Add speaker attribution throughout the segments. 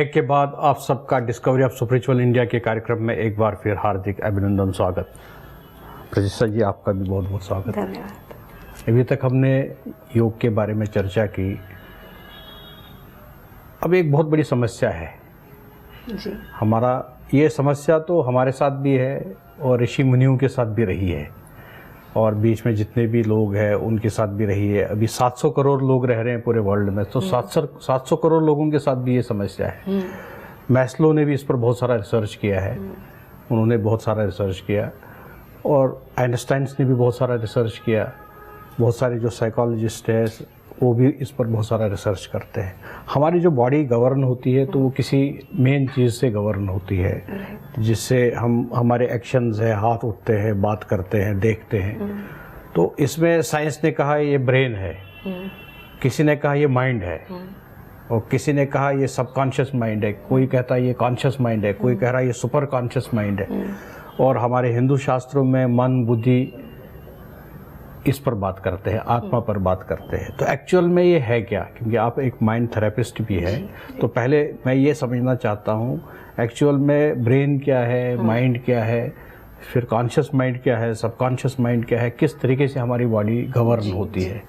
Speaker 1: Break के बाद आप सबका डिस्कवरी ऑफ स्पिरिचुअल इंडिया के कार्यक्रम में एक बार फिर हार्दिक अभिनंदन, स्वागत। प्रतीक्षा जी, आपका भी बहुत बहुत स्वागत।
Speaker 2: धन्यवाद।
Speaker 1: अभी तक हमने योग के बारे में चर्चा की। अब एक बहुत बड़ी समस्या है
Speaker 2: जी।
Speaker 1: हमारा, ये समस्या तो हमारे साथ भी है और ऋषि मुनियों के साथ भी रही है और बीच में जितने भी लोग हैं उनके साथ भी रही है। अभी 700 करोड़ लोग रह रहे हैं पूरे वर्ल्ड में, तो 700 करोड़ लोगों के साथ भी ये समस्या है। मैस्लो ने भी इस पर बहुत सारा रिसर्च किया है, उन्होंने बहुत सारा रिसर्च किया, और आइंस्टाइन ने भी बहुत सारा रिसर्च किया। बहुत सारे जो साइकोलॉजिस्ट हैं वो भी इस पर बहुत सारा रिसर्च करते हैं। हमारी जो बॉडी गवर्न होती है तो वो किसी मेन चीज़ से गवर्न होती है, जिससे हम हमारे एक्शंस है, हाथ उठते हैं, बात करते हैं, देखते हैं। तो इसमें साइंस ने कहा ये ब्रेन है, किसी ने कहा ये माइंड है, और किसी ने कहा ये सबकॉन्शियस माइंड है, कोई कहता है ये कॉन्शियस माइंड है, कोई कह रहा है ये सुपर कॉन्शियस माइंड है। और हमारे हिंदू शास्त्रों में मन, बुद्धि इस पर बात करते हैं, आत्मा पर बात करते हैं। तो एक्चुअल में ये है क्या? क्योंकि आप एक माइंड थेरेपिस्ट भी हैं, तो पहले मैं ये समझना चाहता हूँ एक्चुअल में ब्रेन क्या है, माइंड क्या है, फिर कॉन्शियस माइंड क्या है, सबकॉन्शियस माइंड क्या है, किस तरीके से हमारी बॉडी गवर्न होती है।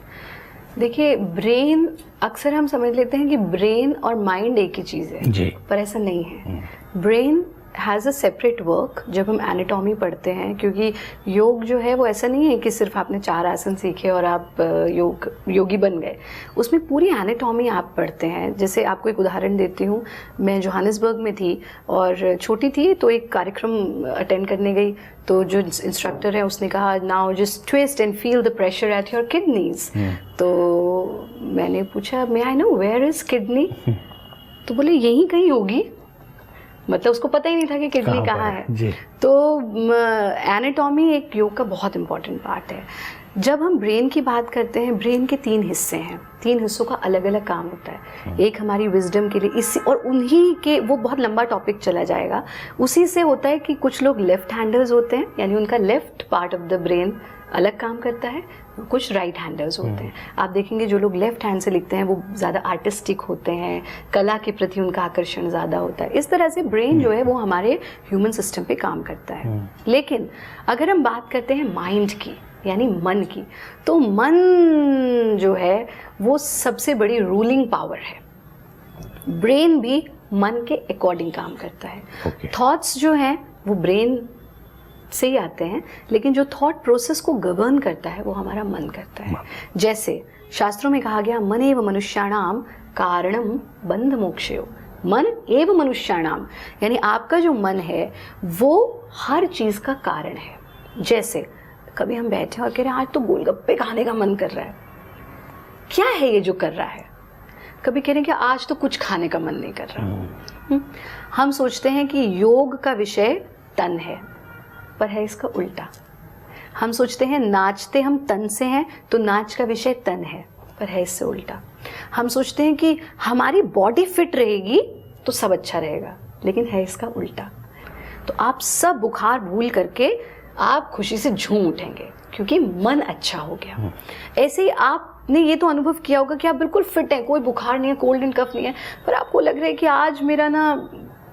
Speaker 2: देखिए, ब्रेन अक्सर हम समझ लेते हैं कि ब्रेन और माइंड एक ही चीज़ है जी, पर ऐसा नहीं है। Brain has a separate work जब हम एनाटॉमी पढ़ते हैं, क्योंकि योग जो है वो ऐसा नहीं है कि सिर्फ आपने 4 आसन सीखे और आप योगी बन गए। उसमें पूरी एनाटॉमी आप पढ़ते हैं। जैसे आपको एक उदाहरण देती हूँ, मैं जोहानिसबर्ग में थी और छोटी थी, तो एक कार्यक्रम अटेंड करने गई, तो जो इंस्ट्रक्टर है उसने कहा now just twist and feel the pressure at your kidneys. तो मैंने पूछा may I know where is kidney? तो बोले यहीं कहीं होगी। मतलब उसको पता ही नहीं था कि किडनी कहाँ है जी। तो एनाटॉमी एक योग का बहुत इम्पॉर्टेंट पार्ट है। जब हम ब्रेन की बात करते हैं, ब्रेन के 3 हिस्से हैं, 3 हिस्सों का अलग अलग काम होता है। एक हमारी विजडम के लिए, इसी और उन्हीं के, वो बहुत लंबा टॉपिक चला जाएगा। उसी से होता है कि कुछ लोग लेफ्ट हैंडर्स होते हैं, यानी उनका left part of the brain अलग काम करता है, कुछ राइट हैंडर्स होते हैं। आप देखेंगे जो लोग लेफ्ट हैंड से लिखते हैं वो ज़्यादा आर्टिस्टिक होते हैं, कला के प्रति उनका आकर्षण ज़्यादा होता है। इस तरह से ब्रेन जो है वो हमारे ह्यूमन सिस्टम पे काम करता है। लेकिन अगर हम बात करते हैं माइंड की, यानी मन की, तो मन जो है वो सबसे बड़ी रूलिंग पावर है। ब्रेन भी मन के अकॉर्डिंग काम करता है। थॉट्स जो हैं वो ब्रेन से ही आते हैं, लेकिन जो थॉट प्रोसेस को गवर्न करता है वो हमारा मन करता है। जैसे शास्त्रों में कहा गया मन एव मनुष्याणाम कारणम बंध मोक्षयो। मन एव मनुष्याणाम, यानी आपका जो मन है वो हर चीज़ का कारण है। जैसे कभी हम बैठे और कह रहे हैं आज तो गोलगप्पे खाने का मन कर रहा है, क्या है ये जो कर रहा है? कभी कह रहे हैं कि आज तो कुछ खाने का मन नहीं कर रहा। हम सोचते हैं कि योग का विषय तन है, पर है इसका उल्टा। हम सोचते हैं नाचते हम तन से हैं, तो नाच का विषय तन है, पर है इससे उल्टा। हम सोचते हैं कि हमारी बॉडी फिट रहेगी तो सब अच्छा रहेगा, लेकिन है इसका उल्टा। तो आप सब बुखार भूल करके आप खुशी से झूम उठेंगे क्योंकि मन अच्छा हो गया। ऐसे ही आपने ये तो अनुभव किया होगा कि आप बिल्कुल फिट हैं, कोई बुखार नहीं है, कोल्ड एंड कफ नहीं है, पर आपको लग रहा है कि आज मेरा ना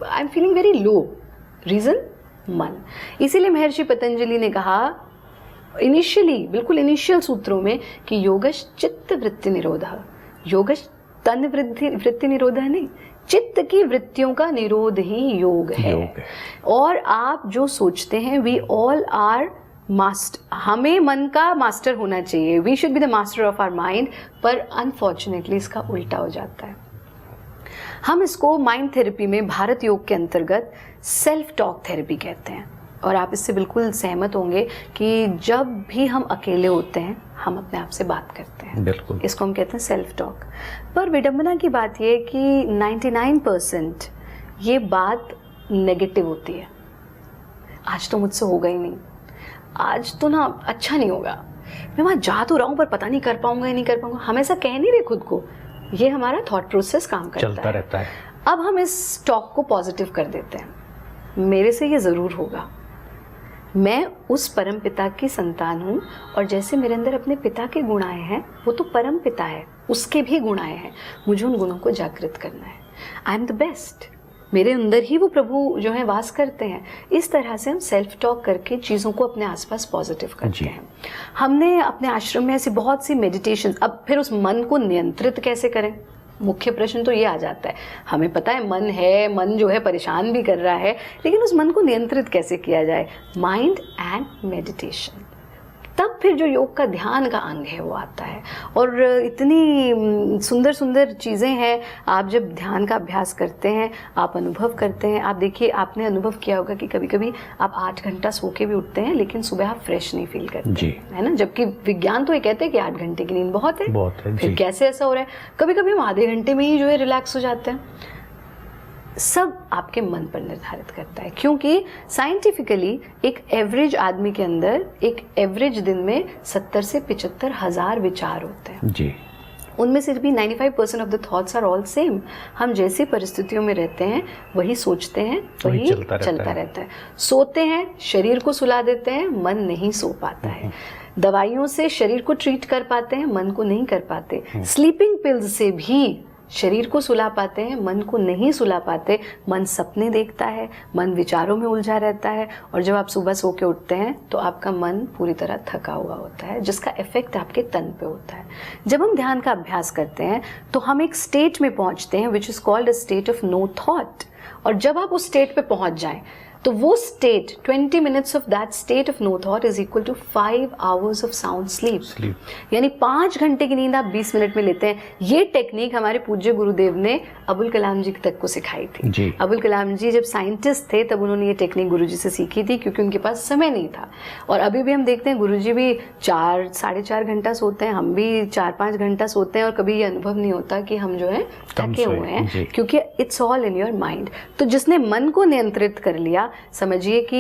Speaker 2: I am feeling very low. Reason मन। इसीलिए महर्षि पतंजलि ने कहा इनिशियली, बिल्कुल इनिशियल सूत्रों में, कि योगश चित्त वृत्ति निरोधः। योगश तन वृत्ति निरोधः नहीं, चित्त की वृत्तियों का निरोध ही योग है। और आप जो सोचते हैं, वी ऑल आर मास्टर, हमें मन का मास्टर होना चाहिए, we should be the master of our mind, पर अनफॉर्चुनेटली इसका उल्टा हो जाता है। हम इसको माइंड थेरेपी में भारत योग के अंतर्गत सेल्फ टॉक थेरेपी कहते हैं। और आप इससे बिल्कुल सहमत होंगे कि जब भी हम अकेले होते हैं हम अपने आप से बात करते हैं, बिल्कुल इसको हम कहते हैं सेल्फ टॉक। पर विडंबना की बात यह है कि 99% ये बात नेगेटिव होती है। आज तो मुझसे होगा ही नहीं, आज तो ना अच्छा नहीं होगा, मैं वहाँ जा तो रहा हूँ पर पता नहीं कर पाऊंगा या नहीं कर पाऊंगा। हम ऐसा कह नहीं रहे खुद को, ये हमारा थॉट प्रोसेस काम करता
Speaker 1: चलता रहता है।
Speaker 2: अब हम इस टॉक को पॉजिटिव कर देते हैं, मेरे से ये ज़रूर होगा, मैं उस परम पिता की संतान हूँ और जैसे मेरे अंदर अपने पिता के गुण आए हैं, वो तो परम पिता है, उसके भी गुण आए हैं, मुझे उन गुणों को जागृत करना है। आई एम द बेस्ट, मेरे अंदर ही वो प्रभु जो है वास करते हैं। इस तरह से हम सेल्फ टॉक करके चीज़ों को अपने आसपास पॉजिटिव करते हैं। हमने अपने आश्रम में ऐसी बहुत सी मेडिटेशन, अब फिर उस मन को नियंत्रित कैसे करें, मुख्य प्रश्न तो ये आ जाता है। हमें पता है मन है, मन जो है परेशान भी कर रहा है, लेकिन उस मन को नियंत्रित कैसे किया जाए? Mind and meditation. तब फिर जो योग का ध्यान का अंग है वो आता है। और इतनी सुंदर सुंदर चीज़ें हैं। आप जब ध्यान का अभ्यास करते हैं, आप अनुभव करते हैं। आप देखिए, आपने अनुभव किया होगा कि कभी कभी आप 8 घंटा सो के भी उठते हैं, लेकिन सुबह आप फ्रेश नहीं फील करते
Speaker 1: जी,
Speaker 2: है ना। जबकि विज्ञान तो ये कहते हैं कि 8 घंटे की नींद बहुत है फिर कैसे ऐसा हो रहा है? कभी कभी हम आधे घंटे में ही जो है रिलैक्स हो जाते हैं। सब आपके मन पर निर्धारित करता है, क्योंकि साइंटिफिकली एक एवरेज आदमी के अंदर एक एवरेज दिन में 70 से 75 हज़ार विचार होते हैं
Speaker 1: जी।
Speaker 2: उनमें से भी 95% of the thoughts are all same. हम जैसी परिस्थितियों में रहते हैं वही सोचते हैं, वही चलता रहता है। सोते हैं, शरीर को सुला देते हैं, मन नहीं सो पाता है। दवाइयों से शरीर को ट्रीट कर पाते हैं, मन को नहीं कर पाते। स्लीपिंग पिल्स से भी शरीर को सुला पाते हैं, मन को नहीं सुला पाते। मन सपने देखता है, मन विचारों में उलझा रहता है, और जब आप सुबह सो के उठते हैं तो आपका मन पूरी तरह थका हुआ होता है, जिसका इफेक्ट आपके तन पे होता है। जब हम ध्यान का अभ्यास करते हैं तो हम एक स्टेट में पहुंचते हैं which is called a state of no thought. और जब आप उस स्टेट पे पहुंच जाएं तो वो state, 20 minutes of that state of no thought is equal to 5 hours of sound sleep. यानी 5 घंटे की नींद आप 20 मिनट में लेते हैं। ये टेक्निक हमारे पूज्य गुरुदेव ने अबुल कलाम जी तक को सिखाई थी। अबुल कलाम जी जब साइंटिस्ट थे तब उन्होंने ये टेक्निक गुरुजी से सीखी थी, क्योंकि उनके पास समय नहीं था। और अभी भी हम देखते हैं गुरुजी भी 4 साढ़े 4 घंटा सोते हैं, हम भी 4-5 घंटा सोते हैं, और कभी ये अनुभव नहीं होता कि हम जो है थके हुए हैं, क्योंकि it's all in your mind. तो जिसने मन को नियंत्रित कर लिया, समझिए कि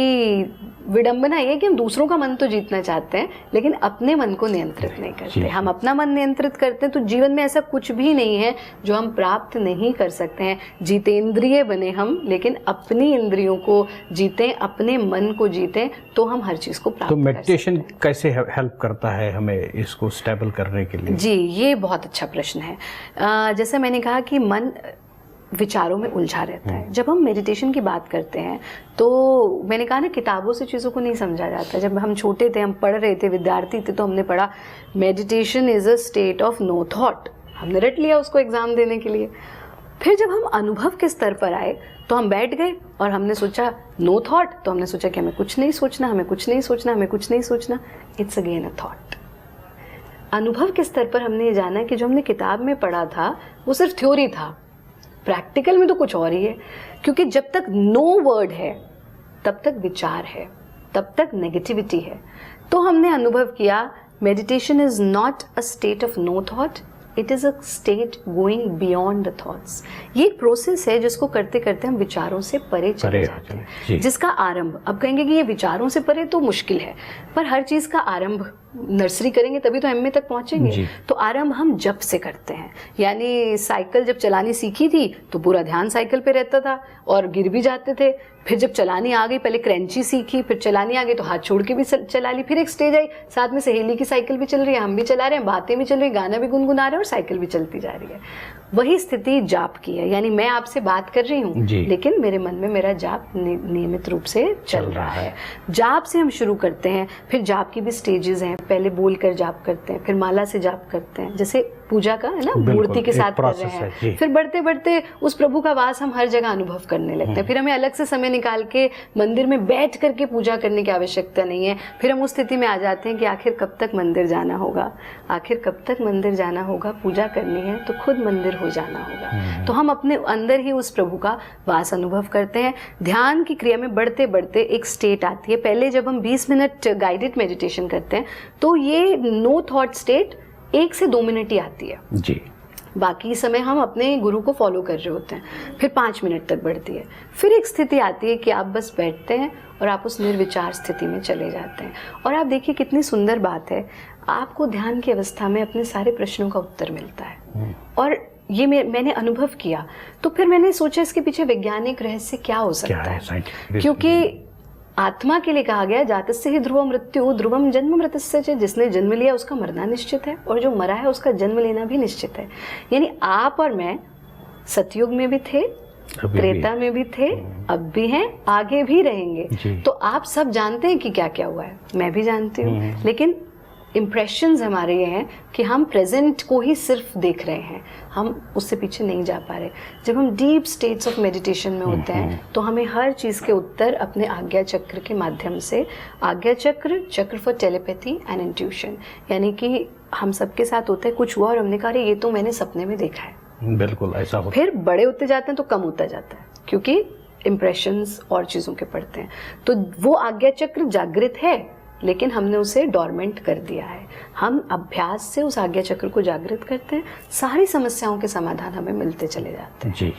Speaker 2: विडंबना ये कि हम दूसरों का मन तो जीतना चाहते हैं, लेकिन अपने मन को नियंत्रित नहीं करते। हम अपना मन नियंत्रित करते हैं तो जीवन में ऐसा कुछ भी नहीं है जो हम प्राप्त नहीं कर सकते हैं। जितेंद्रिय बने हम, लेकिन अपनी इंद्रियों को जीतें, अपने मन को जीतें, तो हम हर चीज़ को प्राप्त कर सकते हैं। तो
Speaker 1: मेडिटेशन कैसे हेल्प करता है हमें इसको स्टेबल करने के लिए?
Speaker 2: जी, ये बहुत अच्छा प्रश्न है। जैसे मैंने कहा कि मन विचारों में उलझा रहता है। जब हम मेडिटेशन की बात करते हैं तो मैंने कहा ना, किताबों से चीज़ों को नहीं समझा जाता। जब हम छोटे थे, हम पढ़ रहे थे, विद्यार्थी थे, तो हमने पढ़ा meditation is a state of no thought. हमने रट लिया उसको एग्ज़ाम देने के लिए। फिर जब हम अनुभव के स्तर पर आए तो हम बैठ गए और हमने सोचा नो थॉट, तो हमने सोचा कि हमें कुछ नहीं सोचना, हमें कुछ नहीं सोचना, हमें कुछ नहीं सोचना। It's again a thought. अनुभव के स्तर पर हमने ये जाना कि जो हमने किताब में पढ़ा था वो सिर्फ थ्योरी था, प्रैक्टिकल में तो कुछ और ही है। क्योंकि जब तक नो वर्ड है तब तक विचार है, तब तक नेगेटिविटी है। तो हमने अनुभव किया meditation is not a state of no thought, it is a state going beyond the thoughts. ये एक प्रोसेस है जिसको करते करते हम विचारों से परे चले जाते हैं, जिसका आरंभ, अब कहेंगे कि ये विचारों से परे तो मुश्किल है, पर हर चीज़ का आरंभ नर्सरी करेंगे तभी तो एमए तक पहुंचेंगे। तो आरंभ हम जप से करते हैं। यानी साइकिल जब चलानी सीखी थी तो पूरा ध्यान साइकिल पे रहता था और गिर भी जाते थे। फिर जब चलानी आ गई, पहले क्रंची सीखी, फिर चलानी आ गई तो हाथ छोड़ के भी चला ली। फिर एक स्टेज आई, साथ में सहेली की साइकिल भी चल रही है, हम भी चला रहे हैं, बातें भी चल रही, गाना भी गुनगुना रहे हैं और साइकिल भी चलती जा रही है। वही स्थिति जाप की है। यानी मैं आपसे बात कर रही हूँ लेकिन मेरे मन में मेरा जाप नियमित रूप से चल रहा है। जाप से हम शुरू करते हैं। फिर जाप की भी स्टेजेस हैं। पहले बोल कर जाप करते हैं, फिर माला से जाप करते हैं, जैसे पूजा का है ना, मूर्ति के साथ कर रहे हैं। फिर बढ़ते बढ़ते उस प्रभु का वास हम हर जगह अनुभव करने लगते हैं। फिर हमें अलग से समय निकाल के मंदिर में बैठ करके पूजा करने की आवश्यकता नहीं है। फिर हम उस स्थिति में आ जाते हैं कि आखिर कब तक मंदिर जाना होगा, आखिर कब तक मंदिर जाना होगा, पूजा करनी है तो खुद मंदिर हो जाना होगा। तो हम अपने अंदर ही उस प्रभु का वास अनुभव करते हैं। ध्यान की क्रिया में बढ़ते बढ़ते एक स्टेट आती है। पहले जब हम 20 मिनट गाइडेड मेडिटेशन करते हैं तो ये नो थॉट स्टेट 1 से 2 मिनट ही आती है जी। बाकी समय हम अपने गुरु को फॉलो कर रहे होते हैं। फिर 5 मिनट तक बढ़ती है। फिर एक स्थिति आती है कि आप बस बैठते हैं और आप उस निर्विचार स्थिति में चले जाते हैं। और आप देखिए कितनी सुंदर बात है, आपको ध्यान की अवस्था में अपने सारे प्रश्नों का उत्तर मिलता है। और ये मैंने अनुभव किया तो फिर मैंने सोचा इसके पीछे वैज्ञानिक रहस्य क्या हो सकता है। क्योंकि आत्मा के लिए कहा गया जातस्य ही ध्रुव मृत्यु ध्रुवम जन्म मृतस्य च, जिसने जन्म लिया उसका मरना निश्चित है और जो मरा है उसका जन्म लेना भी निश्चित है। यानी आप और मैं सतयुग में भी थे, त्रेता में भी थे, अब भी हैं, आगे भी रहेंगे। तो आप सब जानते हैं कि क्या क्या हुआ है, मैं भी जानती हूँ, लेकिन इम्प्रेशंस हमारे ये हैं कि हम प्रेजेंट को ही सिर्फ देख रहे हैं, हम उससे पीछे नहीं जा पा रहे। जब हम डीप स्टेट्स ऑफ मेडिटेशन में होते हैं तो हमें हर चीज़ के उत्तर अपने आज्ञा चक्र के माध्यम से, आज्ञा चक्र, चक्र फॉर टेलीपैथी एंड इंट्यूशन, यानी कि हम सबके साथ होते हैं, कुछ हुआ और हमने कहा ये तो मैंने सपने में देखा है।
Speaker 1: बिल्कुल ऐसा होता।
Speaker 2: फिर बड़े होते जाते हैं तो कम होता जाता है, क्योंकि इम्प्रेशंस और चीज़ों के पड़ते हैं। तो वो आज्ञा चक्र जागृत है, लेकिन हमने उसे डोरमेंट कर दिया है। हम अभ्यास से उस आज्ञा चक्र को जागृत करते हैं, सारी समस्याओं के समाधान हमें मिलते चले जाते हैं।
Speaker 1: जी।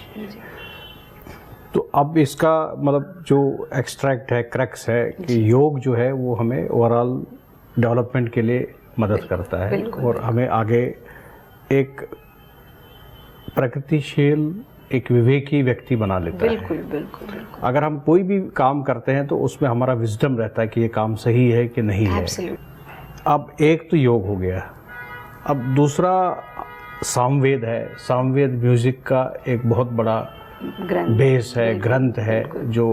Speaker 1: तो अब इसका मतलब जो एक्सट्रैक्ट है, क्रक्स है कि योग जो है वो हमें ओवरऑल डेवलपमेंट के लिए मदद करता है और हमें आगे एक प्रगतिशील, एक विवेकी व्यक्ति बना लेता है।
Speaker 2: बिल्कुल बिल्कुल बिल्कुल।
Speaker 1: अगर हम कोई भी काम करते हैं तो उसमें हमारा विजडम रहता है कि ये काम सही है कि नहीं है। अब एक तो योग हो गया, अब दूसरा सामवेद है। सामवेद म्यूजिक का एक बहुत बड़ा बेस है, ग्रंथ है, जो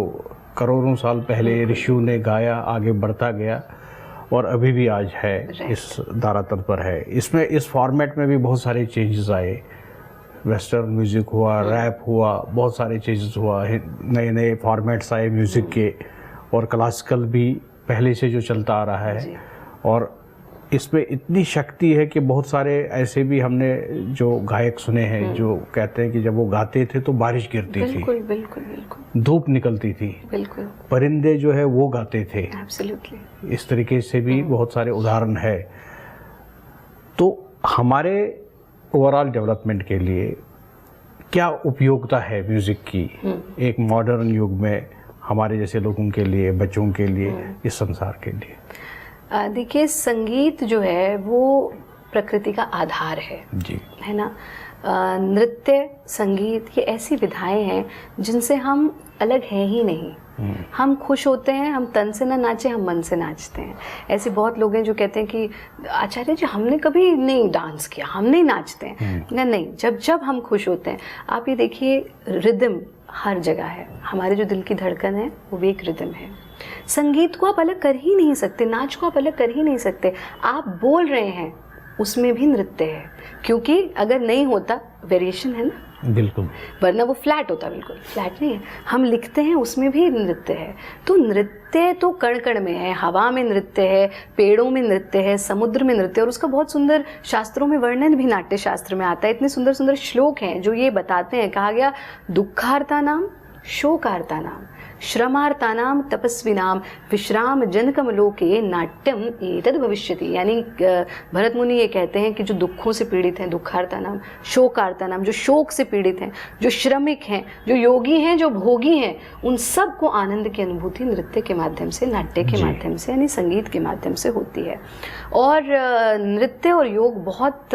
Speaker 1: करोड़ों साल पहले ऋषियों ने गाया, आगे बढ़ता गया और अभी भी आज है, इस धरातल पर है। इसमें इस फॉर्मेट में भी बहुत सारे चेंजेस आए, वेस्टर्न म्यूज़िक हुआ, रैप हुआ, बहुत सारे चेंजेस हुआ, नए नए फॉर्मेट्स आए म्यूज़िक के, और क्लासिकल भी पहले से जो चलता आ रहा है। और इसमें इतनी शक्ति है कि बहुत सारे ऐसे भी हमने जो गायक सुने हैं जो कहते हैं कि जब वो गाते थे तो बारिश गिरती थी,
Speaker 2: बिल्कुल बिल्कुल बिल्कुल,
Speaker 1: धूप निकलती थी,
Speaker 2: बिल्कुल,
Speaker 1: परिंदे जो है वो गाते थे।
Speaker 2: एब्सोल्युटली।
Speaker 1: इस तरीके से भी बहुत सारे उदाहरण है। तो हमारे ओवरऑल डेवलपमेंट के लिए क्या उपयोगिता है म्यूज़िक की एक मॉडर्न युग में, हमारे जैसे लोगों के लिए, बच्चों के लिए, इस संसार के लिए?
Speaker 2: देखिए, संगीत जो है वो प्रकृति का आधार है
Speaker 1: जी,
Speaker 2: है ना। नृत्य, संगीत, ये ऐसी विधाएं हैं जिनसे हम अलग हैं ही नहीं। हम खुश होते हैं, हम तन से ना नाचे, हम मन से नाचते हैं। ऐसे बहुत लोग हैं जो कहते हैं कि आचार्य जी हमने कभी नहीं डांस किया, हम नहीं नाचते हैं। नहीं, जब जब हम खुश होते हैं, आप ये देखिए, रिदम हर जगह है। हमारे जो दिल की धड़कन है वो भी एक रिदम है। संगीत को आप अलग कर ही नहीं सकते, नाच को आप अलग कर ही नहीं सकते। आप बोल रहे हैं, उसमें भी नृत्य है, क्योंकि अगर नहीं होता, वेरिएशन है ना,
Speaker 1: बिल्कुल,
Speaker 2: वरना वो फ्लैट होता, बिल्कुल फ्लैट नहीं है। हम लिखते हैं, उसमें भी नृत्य है। तो नृत्य तो कण कण में है, हवा में नृत्य है, पेड़ों में नृत्य है, समुद्र में नृत्य, और उसका बहुत सुंदर शास्त्रों में वर्णन भी नाट्य शास्त्र में आता है। इतने सुंदर सुंदर श्लोक हैं जो ये बताते हैं। कहा गया, दुखार्ता नाम, शोकार्ता नाम, श्रमार्तानाम तपस्विनाम विश्राम जनकमलोके नाट्यम एतद् भविष्यति। यानी भरत मुनि ये कहते हैं कि जो दुखों से पीड़ित हैं, दुखार्ता नाम, शोकार्ता नाम, जो शोक से पीड़ित हैं, जो श्रमिक हैं, जो योगी हैं, जो भोगी हैं, उन सब को आनंद की अनुभूति नृत्य के माध्यम से, नाट्य के माध्यम से, यानी संगीत के माध्यम से होती है। और नृत्य और योग बहुत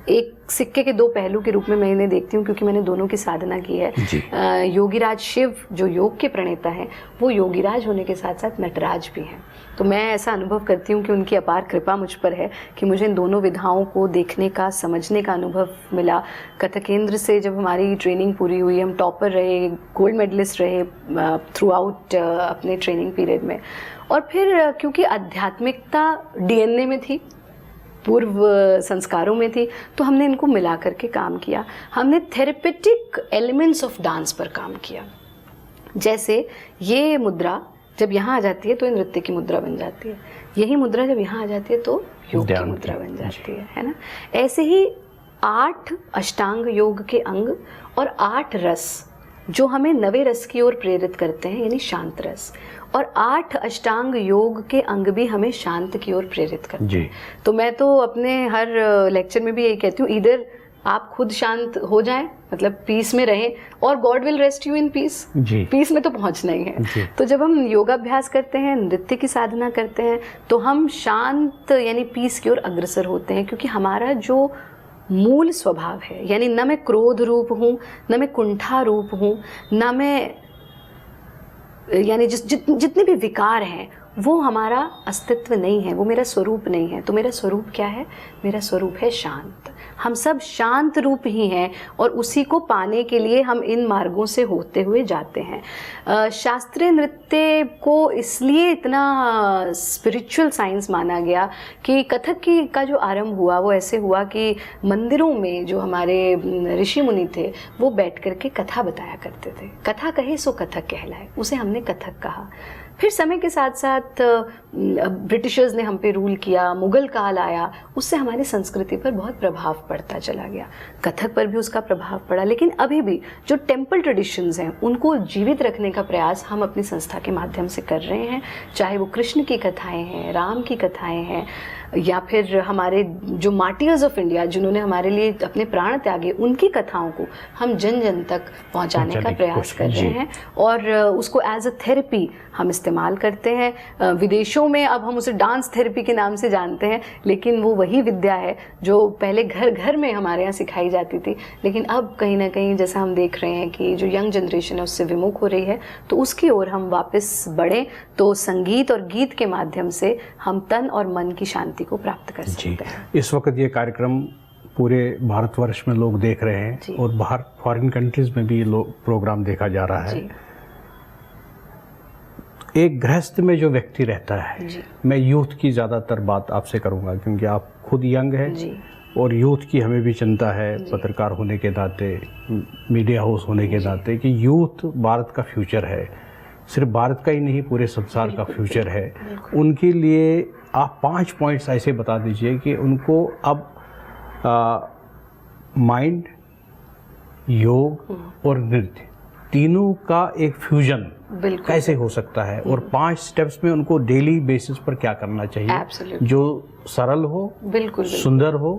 Speaker 2: एक सिक्के के दो पहलू के रूप में मैं इन्हें देखती हूँ, क्योंकि मैंने दोनों की साधना की है। योगीराज शिव जो योग के प्रणेता हैं, वो योगीराज होने के साथ साथ नटराज भी हैं। तो मैं ऐसा अनुभव करती हूँ कि उनकी अपार कृपा मुझ पर है कि मुझे इन दोनों विधाओं को देखने का, समझने का अनुभव मिला। कथक केंद्र से जब हमारी ट्रेनिंग पूरी हुई, हम टॉपर रहे, गोल्ड मेडलिस्ट रहे थ्रू आउट अपने ट्रेनिंग पीरियड में। और फिर क्योंकि आध्यात्मिकता डीएनए में थी, पूर्व संस्कारों में थी, तो हमने इनको मिला करके काम किया। हमने थेरेपेटिक एलिमेंट्स ऑफ डांस पर काम किया। जैसे ये मुद्रा जब यहाँ आ जाती है तो ये नृत्य की मुद्रा बन जाती है, यही मुद्रा जब यहाँ आ जाती है तो योग की मुद्रा बन जाती है ना। ऐसे ही 8 अष्टांग योग के अंग और 8 रस जो हमें नवे रस की ओर प्रेरित करते हैं, यानी शांत रस, और 8 अष्टांग योग के अंग भी हमें शांत की ओर प्रेरित करते हैं। तो मैं तो अपने हर लेक्चर में भी यही कहती हूँ, इधर आप खुद शांत हो जाएं, मतलब पीस में रहें, और God will rest you in peace. Peace में तो पहुंचना ही है। तो जब हम योगाभ्यास करते हैं, नृत्य की साधना करते हैं, तो हम शांत यानी पीस की ओर अग्रसर होते हैं, क्योंकि हमारा जो मूल स्वभाव है, यानी न मैं क्रोध रूप हूँ, न मैं कुंठा रूप हूँ, न मैं, यानी जितने भी विकार हैं वो हमारा अस्तित्व नहीं है, वो मेरा स्वरूप नहीं है। तो मेरा स्वरूप क्या है? मेरा स्वरूप है शांत। हम सब शांत रूप ही हैं और उसी को पाने के लिए हम इन मार्गों से होते हुए जाते हैं। शास्त्रीय नृत्य को इसलिए इतना स्पिरिचुअल साइंस माना गया कि कथक का जो आरंभ हुआ वो ऐसे हुआ कि मंदिरों में जो हमारे ऋषि मुनि थे वो बैठ करके कथा बताया करते थे। कथा कहे सो कथक कहलाए, उसे हमने कथक कहा। फिर समय के साथ साथ ब्रिटिशर्स ने हम पे रूल किया, मुगल काल आया, उससे हमारी संस्कृति पर बहुत प्रभाव पड़ता चला गया। कथक पर भी उसका प्रभाव पड़ा, लेकिन अभी भी जो टेम्पल ट्रेडिशंस हैं उनको जीवित रखने का प्रयास हम अपनी संस्था के माध्यम से कर रहे हैं। चाहे वो कृष्ण की कथाएं हैं, राम की कथाएं हैं, या फिर हमारे जो मार्टियर्स ऑफ इंडिया जिन्होंने हमारे लिए अपने प्राण त्यागे, उनकी कथाओं को हम जन जन तक पहुंचाने का प्रयास कर रहे हैं और उसको एज अ थेरेपी हम इस्तेमाल करते हैं। विदेशों में अब हम उसे डांस थेरेपी के नाम से जानते हैं, लेकिन वो वही विद्या है जो पहले घर घर में हमारे यहाँ सिखाई जाती थी, लेकिन अब कहीं ना कहीं जैसा हम देख रहे हैं कि जो यंग जनरेशन है उससे विमुख हो रही है, तो उसकी ओर हम वापस बढ़ें तो संगीत और गीत के माध्यम से हम तन और मन की शांति को प्राप्त कर सकते हैं।
Speaker 1: इस वक्त ये कार्यक्रम पूरे भारतवर्ष में लोग देख रहे हैं और बाहर फॉरेन कंट्रीज में भी प्रोग्राम देखा जा रहा है। एक गृहस्थ में जो व्यक्ति रहता है, मैं यूथ की ज़्यादातर बात आपसे करूंगा क्योंकि आप खुद यंग हैं और यूथ की हमें भी चिंता है पत्रकार होने के नाते, मीडिया हाउस होने के नाते, कि यूथ भारत का फ्यूचर है। सिर्फ भारत का ही नहीं, पूरे संसार का फ्यूचर है। उनके लिए आप 5 पॉइंट्स ऐसे बता दीजिए कि उनको अब माइंड, योग और नृत्य तीनों का एक फ्यूजन कैसे हो सकता है और 5 स्टेप्स में उनको डेली बेसिस पर क्या करना चाहिए जो सरल हो, बिल्कुल सुंदर हो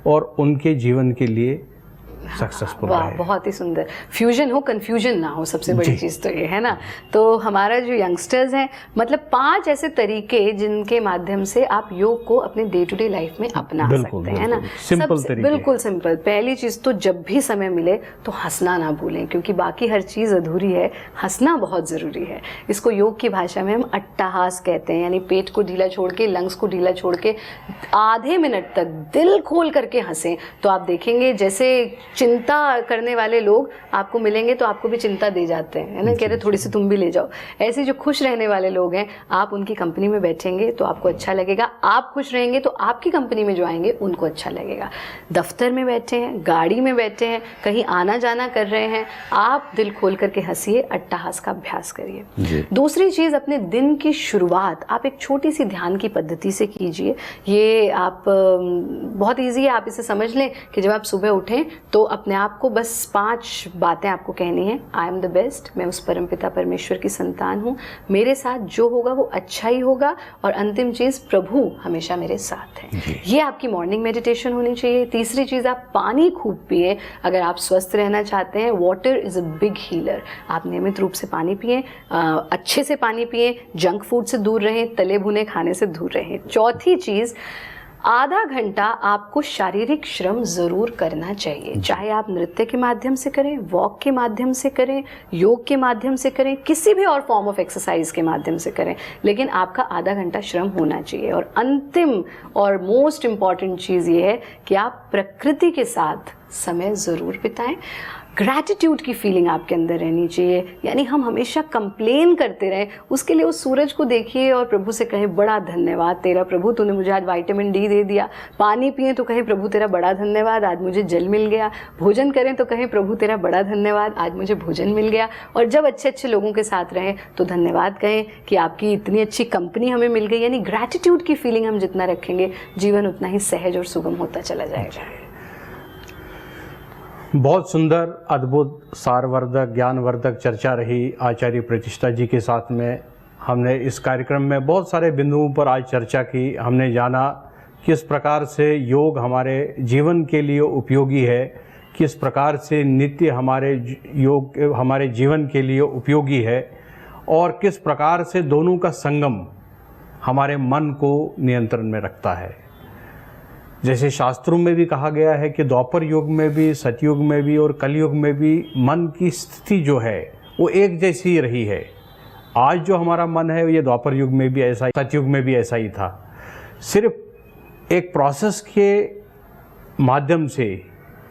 Speaker 1: और उनके जीवन के लिए सक्सेसफुल रहे।
Speaker 2: बहुत ही सुंदर। फ्यूजन हो, कंफ्यूजन ना हो, सबसे बड़ी चीज़ तो ये है ना। तो हमारा जो यंगस्टर्स हैं, मतलब 5 ऐसे तरीके जिनके माध्यम से आप योग को अपने डे टू डे लाइफ में अपना सकते हैं ना।
Speaker 1: सिंपल तरीके।
Speaker 2: बिल्कुल सिंपल। पहली चीज़ तो जब भी समय मिले तो हंसना ना भूलें, क्योंकि बाकी हर चीज़ अधूरी है, हंसना बहुत ज़रूरी है। इसको योग की भाषा में हम अट्टहास कहते हैं, यानी पेट को ढीला छोड़ के, लंग्स को ढीला छोड़ के आधे मिनट तक दिल खोल करके हंसें, तो आप देखेंगे जैसे चिंता करने वाले लोग आपको मिलेंगे तो आपको भी चिंता दे जाते हैं, है ना, कह रहे थोड़ी सी तुम भी ले जाओ। ऐसे जो खुश रहने वाले लोग हैं, आप उनकी कंपनी में बैठेंगे तो आपको अच्छा लगेगा, आप खुश रहेंगे तो आपकी कंपनी में जो आएंगे उनको अच्छा लगेगा। दफ्तर में बैठे हैं, गाड़ी में बैठे हैं, कहीं आना जाना कर रहे हैं, आप दिल खोल करके हंसिए, अट्टहास का अभ्यास करिए। दूसरी चीज़, अपने दिन की शुरुआत आप एक छोटी सी ध्यान की पद्धति से कीजिए। ये आप बहुत ईजी है, आप इसे समझ लें कि जब आप सुबह उठें तो अपने आप को बस 5 बातें आपको कहनी है। आई एम द बेस्ट, मैं उस परमपिता परमेश्वर की संतान हूँ, मेरे साथ जो होगा वो अच्छा ही होगा, और अंतिम चीज़, प्रभु हमेशा मेरे साथ है। ये आपकी मॉर्निंग मेडिटेशन होनी चाहिए। तीसरी चीज़, आप पानी खूब पिए। अगर आप स्वस्थ रहना चाहते हैं, water is a big healer. आप नियमित रूप से पानी पिए, अच्छे से पानी पिए, जंक फूड से दूर रहें, तले भुने खाने से दूर रहें। चौथी चीज़, आधा घंटा आपको शारीरिक श्रम ज़रूर करना चाहिए, चाहे आप नृत्य के माध्यम से करें, वॉक के माध्यम से करें, योग के माध्यम से करें, किसी भी और फॉर्म ऑफ एक्सरसाइज के माध्यम से करें, लेकिन आपका आधा घंटा श्रम होना चाहिए। और अंतिम और मोस्ट इम्पॉर्टेंट चीज़ ये है कि आप प्रकृति के साथ समय ज़रूर बिताएं। ग्रैटिट्यूड की फीलिंग आपके अंदर रहनी चाहिए, यानी हम हमेशा कंप्लेन करते रहें, उसके लिए उस सूरज को देखिए और प्रभु से कहें, बड़ा धन्यवाद तेरा प्रभु, तूने मुझे आज विटामिन डी दे दिया। पानी पिए तो कहें, प्रभु तेरा बड़ा धन्यवाद, आज मुझे जल मिल गया। भोजन करें तो कहें, प्रभु तेरा बड़ा धन्यवाद, आज मुझे भोजन मिल गया। और जब अच्छे अच्छे लोगों के साथ रहें तो धन्यवाद कहें कि आपकी इतनी अच्छी कंपनी हमें मिल गई। यानी ग्रैटिट्यूड की फीलिंग हम जितना रखेंगे, जीवन उतना ही सहज और सुगम होता चला जाएगा।
Speaker 1: बहुत सुंदर, अद्भुत, सारवर्धक, ज्ञानवर्धक चर्चा रही आचार्य प्रतिष्ठा जी के साथ में। हमने इस कार्यक्रम में बहुत सारे बिंदुओं पर आज चर्चा की। हमने जाना किस प्रकार से योग हमारे जीवन के लिए उपयोगी है, किस प्रकार से नित्य हमारे योग हमारे जीवन के लिए उपयोगी है, और किस प्रकार से दोनों का संगम हमारे मन को नियंत्रण में रखता है। जैसे शास्त्रों में भी कहा गया है कि द्वापर युग में भी, सतयुग में भी और कलयुग में भी मन की स्थिति जो है वो एक जैसी रही है। आज जो हमारा मन है ये द्वापर युग में भी ऐसा ही, सतयुग में भी ऐसा ही था। सिर्फ एक प्रोसेस के माध्यम से,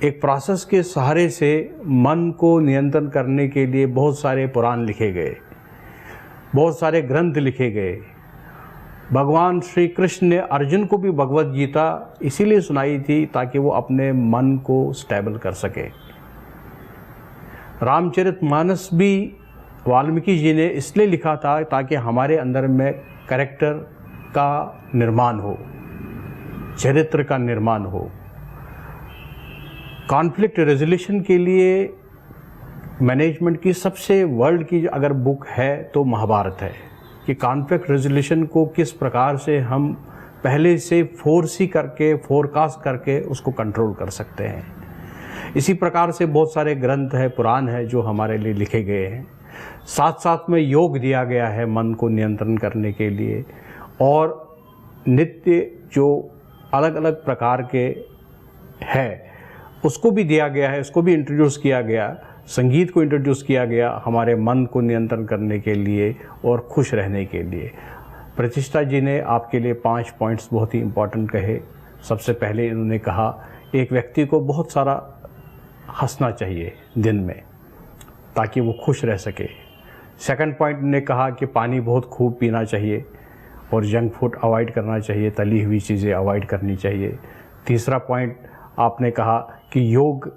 Speaker 1: एक प्रोसेस के सहारे से मन को नियंत्रण करने के लिए बहुत सारे पुराण लिखे गए, बहुत सारे ग्रंथ लिखे गए। भगवान श्री कृष्ण ने अर्जुन को भी भगवत गीता इसीलिए सुनाई थी ताकि वो अपने मन को स्टेबल कर सके। रामचरितमानस भी वाल्मीकि जी ने इसलिए लिखा था ताकि हमारे अंदर में कैरेक्टर का निर्माण हो, चरित्र का निर्माण हो। कॉन्फ्लिक्ट रेजोल्यूशन के लिए मैनेजमेंट की सबसे वर्ल्ड की अगर बुक है तो महाभारत है, कि कॉन्फ्लिक्ट रेजोल्यूशन को किस प्रकार से हम पहले से फोरसी करके, फोरकास्ट करके उसको कंट्रोल कर सकते हैं। इसी प्रकार से बहुत सारे ग्रंथ है, पुराण है जो हमारे लिए लिखे गए हैं। साथ साथ में योग दिया गया है मन को नियंत्रण करने के लिए, और नित्य जो अलग अलग प्रकार के है उसको भी दिया गया है, उसको भी इंट्रोड्यूस किया गया। संगीत को इंट्रोड्यूस किया गया हमारे मन को नियंत्रण करने के लिए और खुश रहने के लिए। प्रतिष्ठा जी ने आपके लिए 5 पॉइंट्स बहुत ही इम्पोर्टेंट कहे। सबसे पहले इन्होंने कहा एक व्यक्ति को बहुत सारा हंसना चाहिए दिन में ताकि वो खुश रह सके। सेकंड पॉइंट ने कहा कि पानी बहुत खूब पीना चाहिए और जंक फूड अवॉइड करना चाहिए, तली हुई चीज़ें अवॉइड करनी चाहिए। तीसरा पॉइंट आपने कहा कि योग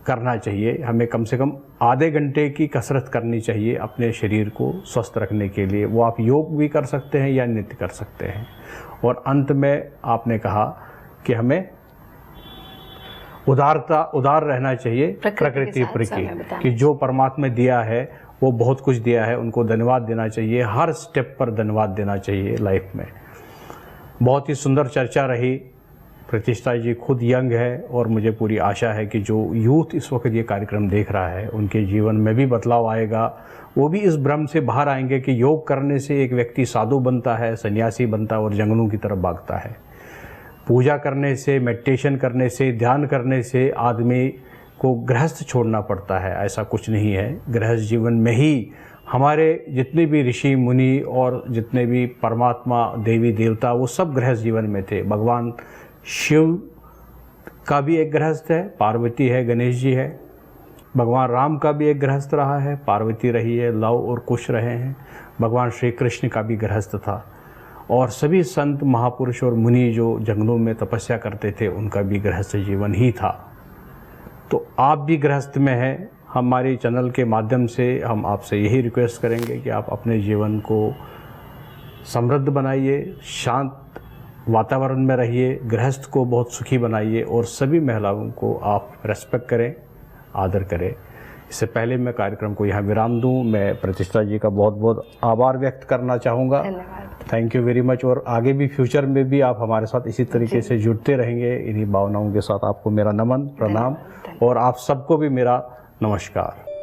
Speaker 1: करना चाहिए, हमें कम से कम आधे घंटे की कसरत करनी चाहिए अपने शरीर को स्वस्थ रखने के लिए। वो आप योग भी कर सकते हैं या नित्य कर सकते हैं। और अंत में आपने कहा कि हमें उदार रहना चाहिए प्रकृति प्रति, कि जो परमात्मा दिया है वो बहुत कुछ दिया है, उनको धन्यवाद देना चाहिए, हर स्टेप पर धन्यवाद देना चाहिए लाइफ में। बहुत ही सुंदर चर्चा रही। प्रतिष्ठा जी खुद यंग है और मुझे पूरी आशा है कि जो यूथ इस वक्त ये कार्यक्रम देख रहा है उनके जीवन में भी बदलाव आएगा। वो भी इस भ्रम से बाहर आएंगे कि योग करने से एक व्यक्ति साधु बनता है, सन्यासी बनता है और जंगलों की तरफ भागता है। पूजा करने से, मेडिटेशन करने से, ध्यान करने से आदमी को गृहस्थ छोड़ना पड़ता है, ऐसा कुछ नहीं है। गृहस्थ जीवन में ही हमारे जितने भी ऋषि मुनि और जितने भी परमात्मा, देवी देवता, वो सब गृहस्थ जीवन में थे। भगवान शिव का भी एक गृहस्थ है, पार्वती है, गणेश जी है। भगवान राम का भी एक गृहस्थ रहा है, पार्वती रही है, लव और कुश रहे हैं। भगवान श्री कृष्ण का भी गृहस्थ था। और सभी संत, महापुरुष और मुनि जो जंगलों में तपस्या करते थे उनका भी गृहस्थ जीवन ही था। तो आप भी गृहस्थ में हैं। हमारे चैनल के माध्यम से हम आपसे यही रिक्वेस्ट करेंगे कि आप अपने जीवन को समृद्ध बनाइए, शांत वातावरण में रहिए, गृहस्थ को बहुत सुखी बनाइए और सभी महिलाओं को आप रेस्पेक्ट करें, आदर करें। इससे पहले मैं कार्यक्रम को यहाँ विराम दूं, मैं प्रतिष्ठा जी का बहुत बहुत आभार व्यक्त करना चाहूँगा। Thank you very much. और आगे भी फ्यूचर में भी आप हमारे साथ इसी तरीके से जुड़ते रहेंगे। इन्हीं भावनाओं के साथ आपको मेरा नमन, प्रणाम और आप सबको भी मेरा नमस्कार।